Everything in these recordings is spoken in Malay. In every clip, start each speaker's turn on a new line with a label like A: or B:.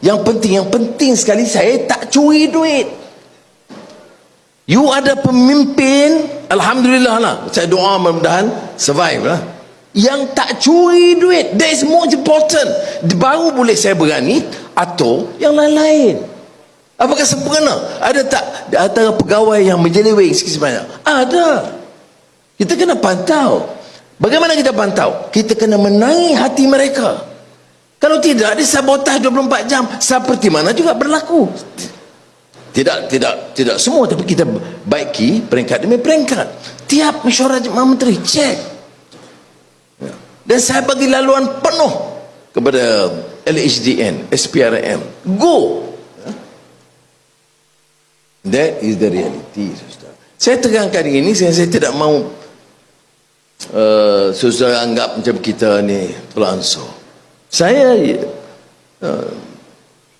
A: Yang penting sekali, saya tak curi duit. You ada pemimpin, alhamdulillah lah, saya doa mudah-mudahan survive lah, yang tak curi duit. That is more important. Baru boleh saya berani atau yang lain-lain. Apakah sempurna? Ada tak antara pegawai yang menjeleweng sikit sebanyak? Ada. Kita kena pantau. Bagaimana kita pantau? Kita kena menangi hati mereka. Kalau tidak, dia sabotase 24 jam. Seperti mana juga berlaku. Tidak semua, tapi kita baiki peringkat demi peringkat. Tiap mesyuarat menteri cek. Dan saya bagi laluan penuh kepada LHDN, SPRM. Go. That is the reality. Saya terangkan ini, saya tidak mahu saudara anggap macam kita ni pelansor. Saya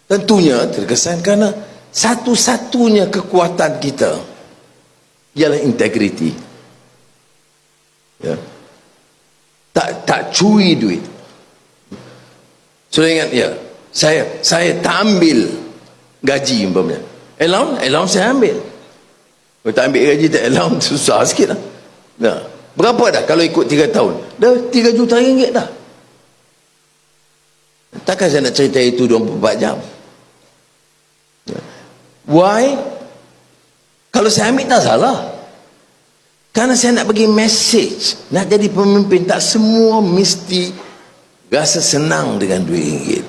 A: tentunya terkesan kerana satu-satunya kekuatan kita ialah integriti. Ya. Tak curi duit. Sudah ingat ya, saya tak ambil gaji umpamanya. Allowance saya ambil. Kalau tak ambil gaji, tak allowance, susah sikit lah. Nah, berapa dah kalau ikut 3 tahun? Dah 3 juta ringgit dah. Takkan saya nak cerita itu 24 jam. Why? Kalau saya ambil tak salah. Kerana saya nak bagi message. Nak jadi pemimpin, tak semua mesti rasa senang dengan RM2.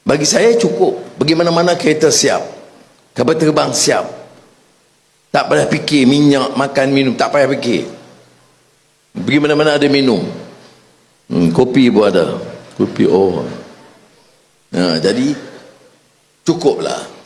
A: Bagi saya cukup. Pergi mana-mana kereta siap. Kapal terbang siap. Tak payah fikir minyak, makan, minum. Tak payah fikir. Pergi mana-mana ada minum. Kopi pun ada. Kopi, oh. Jadi cukuplah.